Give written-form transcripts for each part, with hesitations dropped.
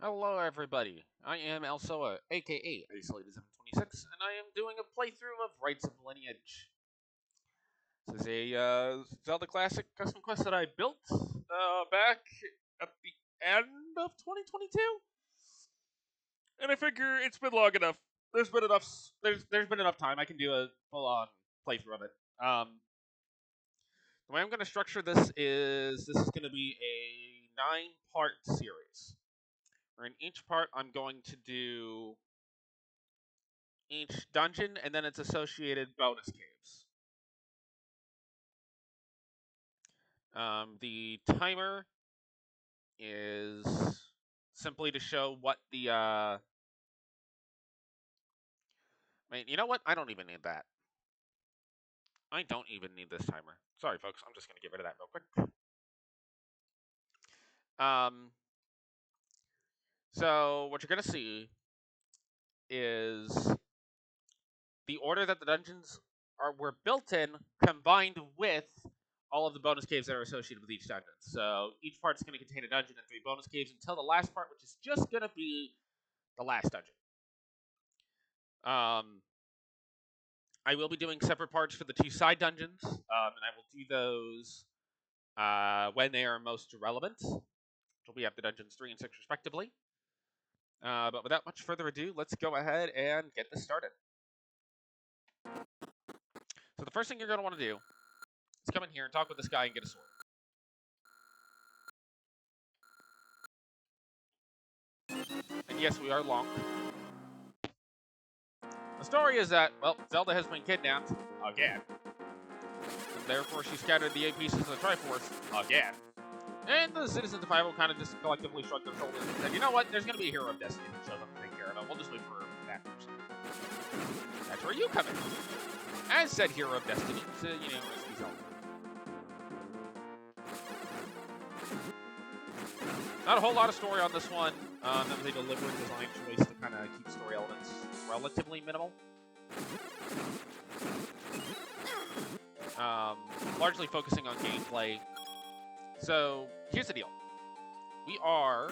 Hello, everybody. I am Elsoa, aka Isolated726, and I am doing a playthrough of Rites of Lineage. This is a Zelda Classic custom quest that I built back at the end of 2022, and I figure it's been long enough. There's been enough. There's been enough time. I can do a full-on playthrough of it. The way I'm going to structure this is going to be a 9-part series. Or in each part, I'm going to do each dungeon and then its associated bonus caves. The timer is simply to show what the Wait, you know what? I don't even need that. I don't even need this timer. Sorry, folks. I'm just going to get rid of that real quick. So what you're going to see is the order that the dungeons were built in, combined with all of the bonus caves that are associated with each dungeon. So each part's going to contain a dungeon and 3 bonus caves until the last part, which is just going to be the last dungeon. I will be doing separate parts for the 2 side dungeons, and I will do those when they are most relevant. So we have the dungeons 3 and 6 respectively. But without much further ado, let's go ahead and get this started. So the first thing you're going to want to do is come in here and talk with this guy and get a sword. And yes, we are long. The story is that, well, Zelda has been kidnapped again. And therefore, she scattered the 8 pieces of the Triforce again. And the citizens of Hyrule kind of just collectively shrugged their shoulders and said, you know what, there's going to be a hero of destiny that shows up to take care of it. We'll just wait for that person. That's where you come in. As said hero of destiny to, rescue Zelda. Not a whole lot of story on this one. That was a deliberate design choice to kind of keep story elements relatively minimal. Largely focusing on gameplay. So, here's the deal. We are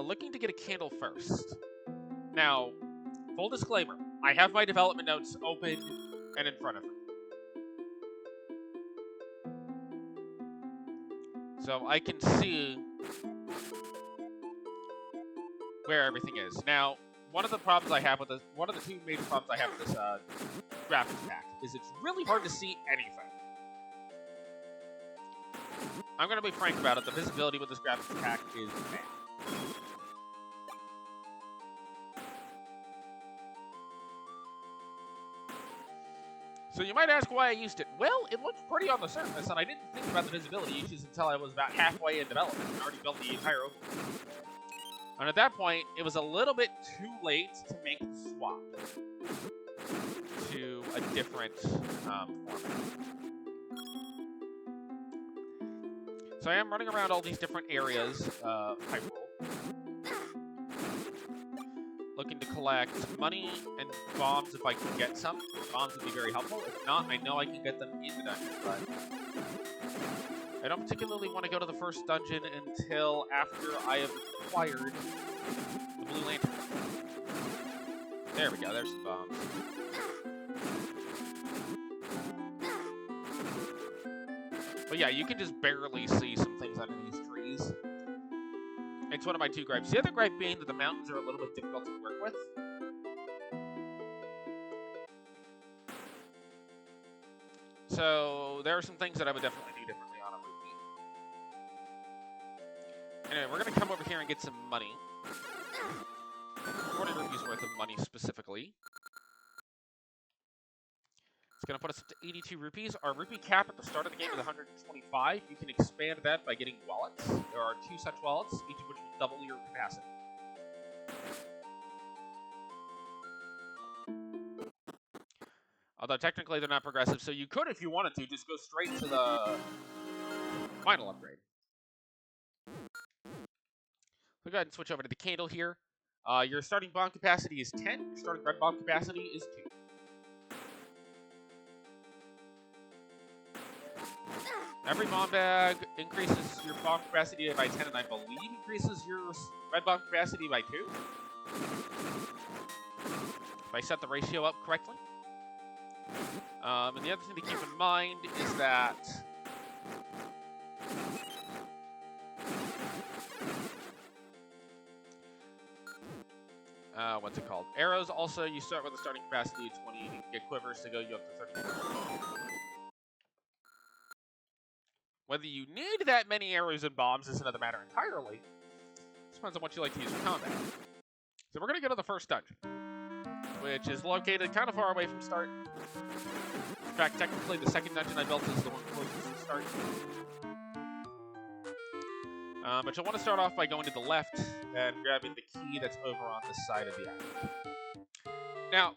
looking to get a candle first. Now, full disclaimer, I have my development notes open and in front of me. So I can see where everything is. Now, one of the problems I have with this, one of the 2 major problems I have with this graphics pack is it's really hard to see anything. I'm going to be frank about it. The visibility with this graphics pack is bad. So you might ask why I used it. Well, it looked pretty on the surface, and I didn't think about the visibility issues until I was about halfway in development and already built the entire overworld. And at that point, it was a little bit too late to make the swap to a different format. So I am running around all these different areas of Hyrule, looking to collect money and bombs if I can get some. Bombs would be very helpful. If not, I know I can get them in the dungeon, but I don't particularly want to go to the first dungeon until after I have acquired the Blue Lantern. There we go, there's some bombs. But yeah, you can just barely see some things under these trees. It's one of my 2 gripes. The other gripe being that the mountains are a little bit difficult to work with. So there are some things that I would definitely do differently on a route. Anyway, we're going to come over here and get some money. 40 rupees worth of money specifically. It's going to put us up to 82 rupees. Our rupee cap at the start of the game is 125. You can expand that by getting wallets. There are 2 such wallets, each of which will double your capacity. Although technically they're not progressive, so you could, if you wanted to, just go straight to the final upgrade. So go ahead and switch over to the candle here. Your starting bomb capacity is 10. Your starting red bomb capacity is 2. Every bomb bag increases your bomb capacity by 10, and I believe increases your red bomb capacity by 2. If I set the ratio up correctly. And the other thing to keep in mind is that what's it called? Arrows also, you start with a starting capacity of 20, you can get quivers to go you up to 30. Whether you need that many arrows and bombs is another matter entirely. It depends on what you like to use in combat. So we're going to go to the first dungeon, which is located kind of far away from start. In fact, technically the second dungeon I built is the one closest to start. But you'll want to start off by going to the left and grabbing the key that's over on this side of the island. Now,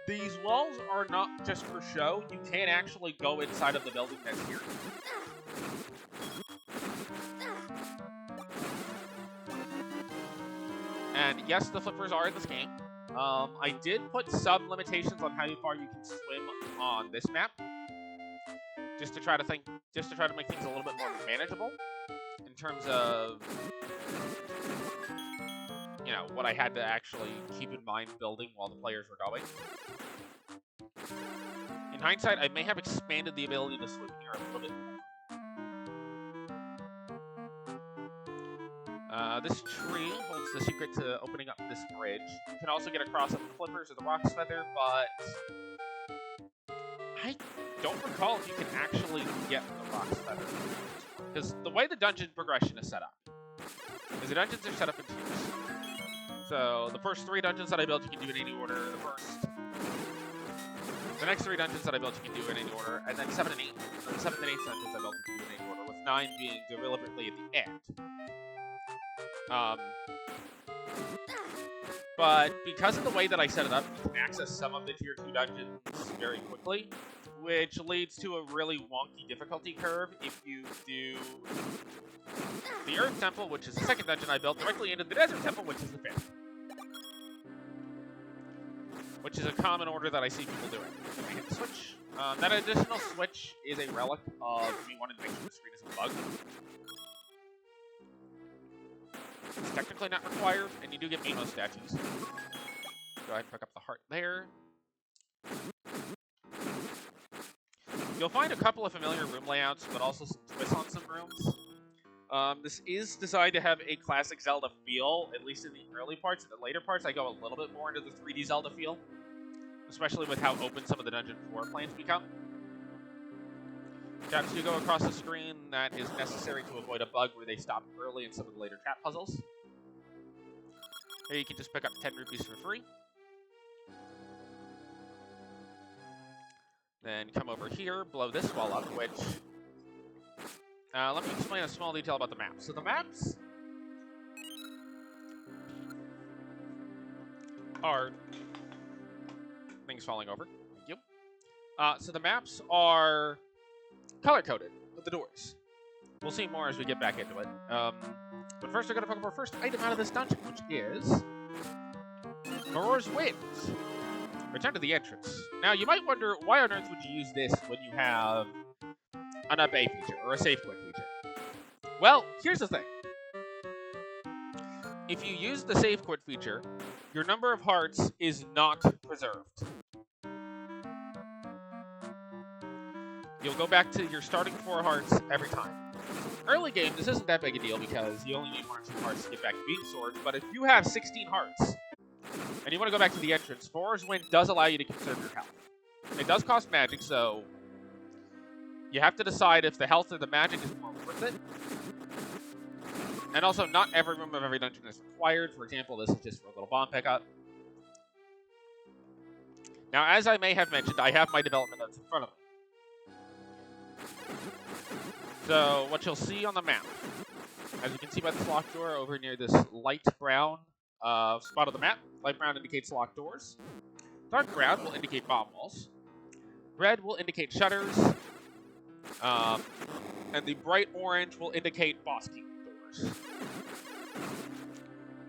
these walls are not just for show. You can actually go inside of the building that's here. And yes, the flippers are in this game. I did put some limitations on how far you can swim on this map, just to try to make things a little bit more manageable in terms of, you know, what I had to actually keep in mind building while the players were going. In hindsight, I may have expanded the ability to swim here a little bit more. This tree holds the secret to opening up this bridge. You can also get across with the flippers or the rock's feather, but I don't recall if you can actually get the rock's feather. Because the way the dungeon progression is set up is the dungeons are set up in tiers. So the first 3 dungeons that I built, you can do in any order. The next 3 dungeons that I built, you can do in any order, and then 7 and 8. So the 7th and 8th dungeons I built, you can do in any order, with 9 being deliberately at the end. But because of the way that I set it up, you can access some of the tier 2 dungeons very quickly, which leads to a really wonky difficulty curve if you do the Earth Temple, which is the 2nd dungeon I built, directly into the Desert Temple, which is the 5th. Which is a common order that I see people doing. I hit the switch. That additional switch is a relic of me wanting to make sure the screen isn't bugged. It's technically not required, and you do get Mimo statues. Go ahead and pick up the heart there. You'll find a couple of familiar room layouts, but also some twists on some rooms. This is designed to have a classic Zelda feel, at least in the early parts. In the later parts, I go a little bit more into the 3D Zelda feel, especially with how open some of the dungeon floor plans become. Traps do go across the screen. That is necessary to avoid a bug where they stop early in some of the later trap puzzles. Here you can just pick up 10 rupees for free. Then come over here, blow this wall up, which... let me explain a small detail about the maps. So the maps are... Things falling over. Thank you. So the maps are color-coded with the doors. We'll see more as we get back into it. But first, we're going to pick up our first item out of this dungeon, which is Aurora's Winds. Return to the entrance. Now, you might wonder, why on earth would you use this when you have an up A feature or a save quick feature? Well, here's the thing. If you use the save quit feature, your number of hearts is not preserved. You'll go back to your starting 4 hearts every time. Early game, this isn't that big a deal because you only need 1 or 2 hearts to get back to Beam Sword, but if you have 16 hearts, and you want to go back to the entrance, Aurora's Wind does allow you to conserve your health. It does cost magic, so you have to decide if the health or the magic is more worth it. And also, not every room of every dungeon is required. For example, this is just for a little bomb pickup. Now, as I may have mentioned, I have my development notes in front of me. So, what you'll see on the map, as you can see by this locked door over near this light brown spot of the map, light brown indicates locked doors. Dark brown will indicate bomb walls. Red will indicate shutters. And the bright orange will indicate boss key doors.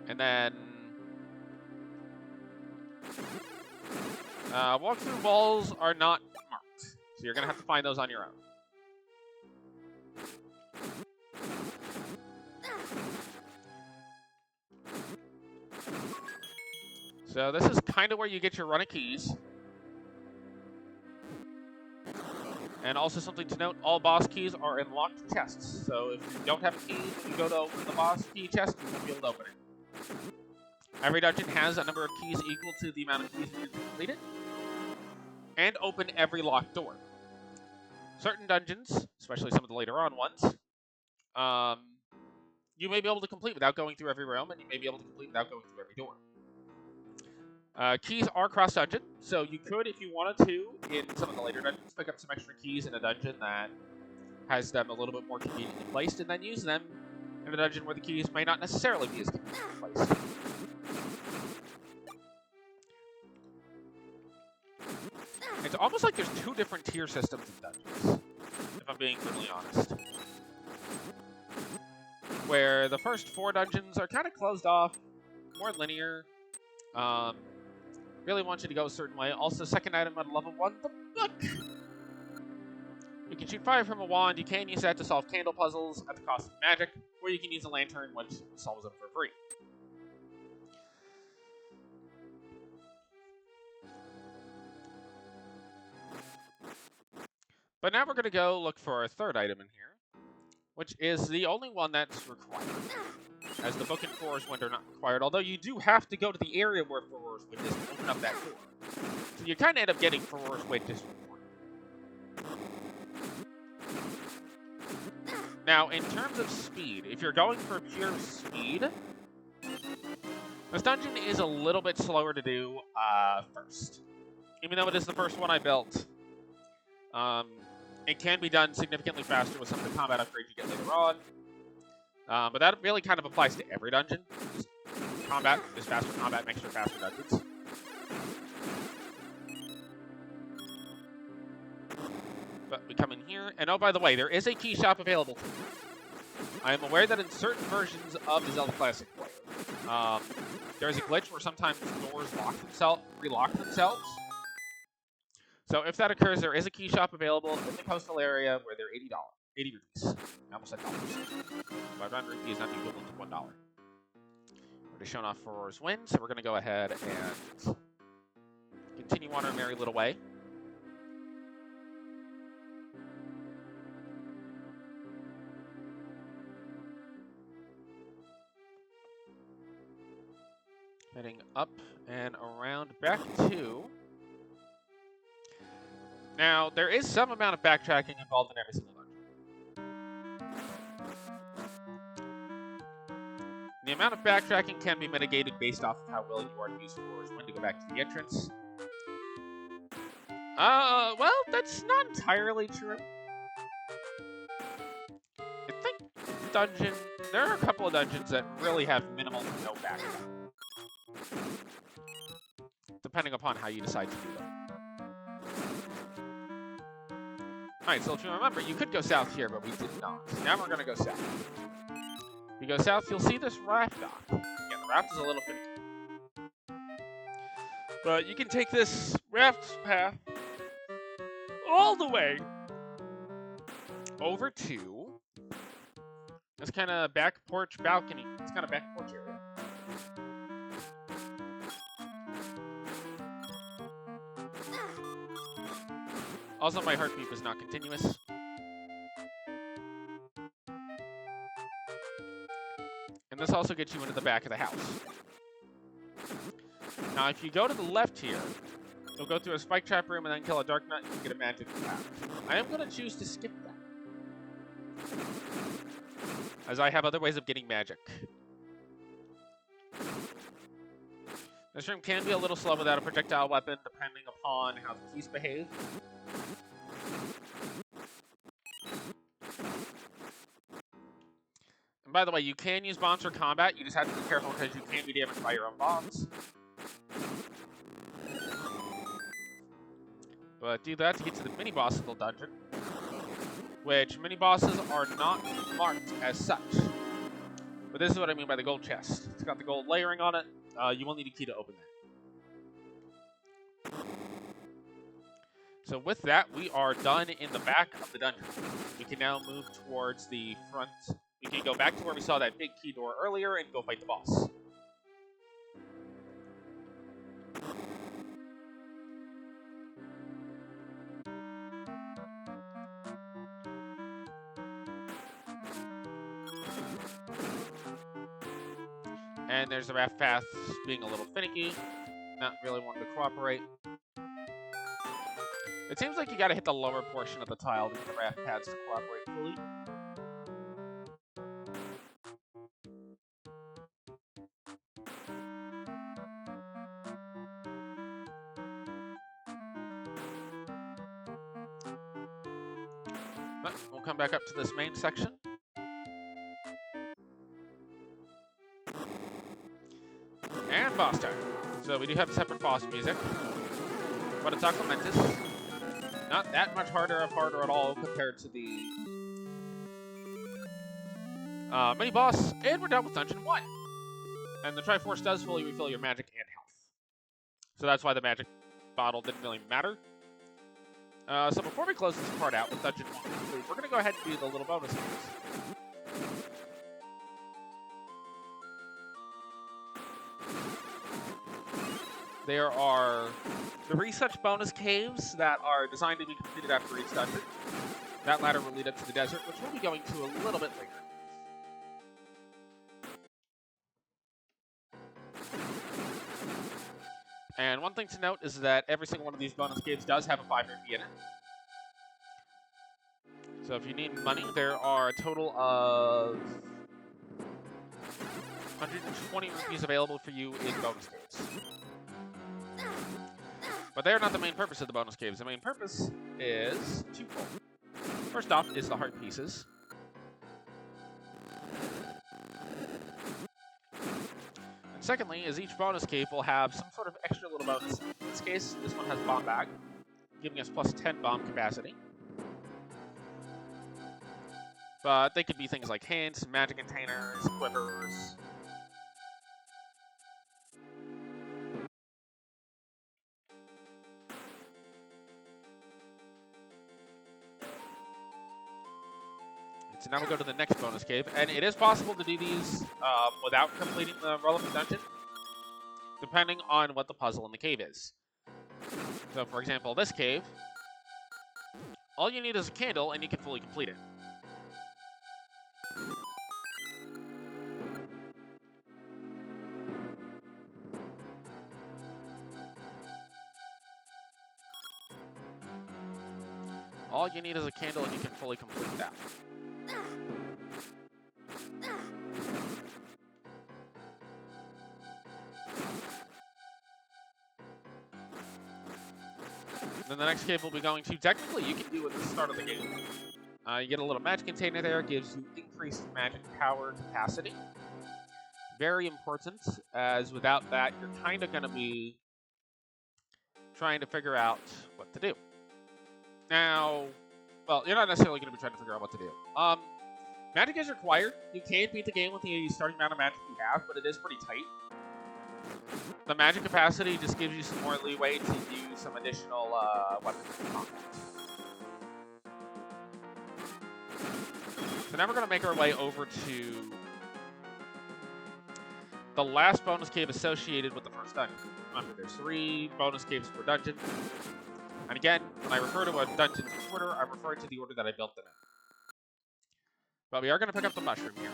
And then walkthrough walls are not marked, so you're going to have to find those on your own. So this is kind of where you get your run of keys. And also something to note, all boss keys are in locked chests. So if you don't have a key, when you go to open the boss key chest, you won't be able to open it. Every dungeon has a number of keys equal to the amount of keys needed to complete it. And open every locked door. Certain dungeons, especially some of the later on ones, you may be able to complete without going through every realm, and you may be able to complete without going through every door. Keys are cross-dungeon, so you could, if you wanted to, in some of the later dungeons, pick up some extra keys in a dungeon that has them a little bit more conveniently placed, and then use them in a dungeon where the keys may not necessarily be as conveniently placed. It's almost like there's two different tier systems in dungeons, if I'm being brutally honest. Where the first 4 dungeons are kind of closed off, more linear, really want you to go a certain way. Also, second item at level 1, the book! You can shoot fire from a wand, you can use that to solve candle puzzles at the cost of magic, or you can use a lantern, which solves them for free. But now we're going to go look for a third item in here, which is the only one that's required, as the book and Foror's Wind are not required, although you do have to go to the area where Foror's Wind is to open up that door. So you kind of end up getting Foror's Wind just for free. Now, in terms of speed, if you're going for pure speed, this dungeon is a little bit slower to do first. Even though it is the first one I built, it can be done significantly faster with some of the combat upgrades you get later on. But that really kind of applies to every dungeon. Just faster combat makes for faster dungeons. But we come in here, and oh, by the way, there is a key shop available to you. I am aware that in certain versions of the Zelda Classic player, there is a glitch where sometimes doors relock themselves. So if that occurs, there is a key shop available in the coastal area where they're $80. 80 rupees. I almost said dollars. 500 rupees is not the equivalent to $1. We're just showing off Foror's Wind, so we're going to go ahead and continue on our merry little way. Heading up and around back to... Now, there is some amount of backtracking involved in every single dungeon. The amount of backtracking can be mitigated based off of how willing you are to use Foror's Wind to go back to the entrance. Well, that's not entirely true. I think there are a couple of dungeons that really have minimal to no backtracking, depending upon how you decide to do them. Alright, so if you remember, you could go south here, but we did not. Now we're going to go south. If you go south, you'll see this raft dock. Yeah, the raft is a little finicky. But you can take this raft path all the way over to this kind of back porch balcony. It's kind of back porch area. Also, my heartbeat was not continuous. And this also gets you into the back of the house. Now, if you go to the left here, you'll go through a spike trap room and then kill a dark nut and you get a magic path. I am going to choose to skip that, as I have other ways of getting magic. This room can be a little slow without a projectile weapon, depending upon how the keys behave. And by the way, you can use bombs for combat, you just have to be careful because you can be damaged by your own bombs. But do that to get to the mini-boss of the dungeon, which mini-bosses are not marked as such. But this is what I mean by the gold chest. It's got the gold layering on it. You will need a key to open that. So with that, we are done in the back of the dungeon. We can now move towards the front. We can go back to where we saw that big key door earlier and go fight the boss. And there's the raft path being a little finicky, not really wanting to cooperate. It seems like you gotta hit the lower portion of the tile to get the raft paths to cooperate fully. But we'll come back up to this main section. And boss time. So we do have separate boss music, but it's Aquamentus. Not that much harder at all compared to the mini boss, and we're done with Dungeon 1. And the Triforce does fully refill your magic and health. So that's why the magic bottle didn't really matter. So before we close this part out with Dungeon 1, we're going to go ahead and do the little bonus things. There are 3 such bonus caves that are designed to be completed after each dungeon. That ladder will lead up to the desert, which we'll be going to a little bit later. And one thing to note is that every single one of these bonus caves does have a 5 rupee in it. So if you need money, there are a total of 120 rupees available for you in bonus caves. But they are not the main purpose of the bonus caves. The main purpose is twofold. First off is the heart pieces. And secondly is each bonus cave will have some sort of extra little bonus. In this case, this one has bomb bag, giving us plus 10 bomb capacity. But they could be things like hints, magic containers, quivers. So now we'll go to the next bonus cave, and it is possible to do these without completing the relevant dungeon, depending on what the puzzle in the cave is. So, for example, this cave, all you need is a candle, and you can fully complete it. All you need is a candle, and you can fully complete that. Then the next cave we'll be going to, technically you can do at the start of the game. You get a little magic container there, gives you increased magic power capacity. Very important, as without that you're kind of going to be trying to figure out what to do. Now, well, you're not necessarily going to be trying to figure out what to do. Magic is required. You can beat the game with the starting amount of magic you have, but it is pretty tight. The magic capacity just gives you some more leeway to use some additional weapons in combat. So now we're going to make our way over to the last bonus cave associated with the first dungeon. Remember, there's 3 bonus caves per dungeon. And again, when I refer to a dungeon's order, I'm referring to the order that I built them in. But we are going to pick up the mushroom here.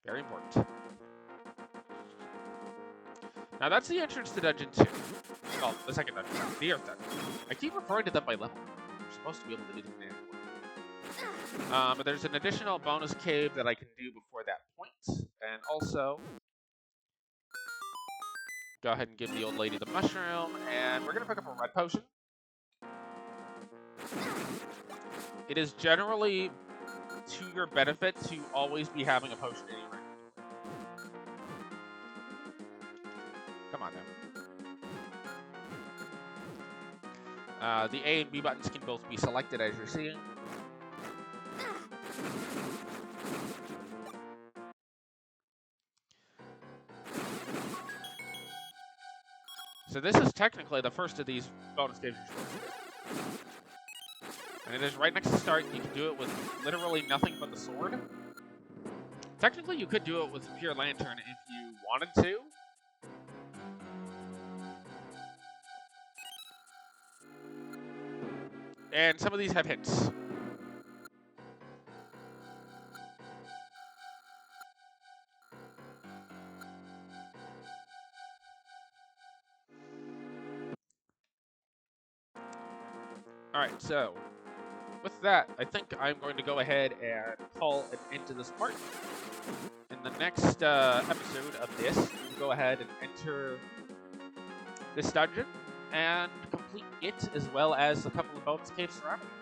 Very important. Now that's the entrance to Dungeon 2. Well, the second dungeon, the Earth Dungeon. I keep referring to them by level. You're supposed to be able to do them in order. But there's an additional bonus cave that I can do before that point. And also, go ahead and give the old lady the mushroom. And we're going to pick up a red potion. It is generally to your benefit to always be having a potion in your inventory. Come on now. The A and B buttons can both be selected as you're seeing. So this is technically the first of these bonus caves. And it is right next to start. You can do it with literally nothing but the sword. Technically, you could do it with a pure lantern if you wanted to. And some of these have hints. Alright, so with that, I think I'm going to go ahead and call an end to this part. In the next episode of this, we'll go ahead and enter this dungeon and complete it, as well as a couple of bonus caves surrounding it.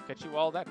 Catch you all then.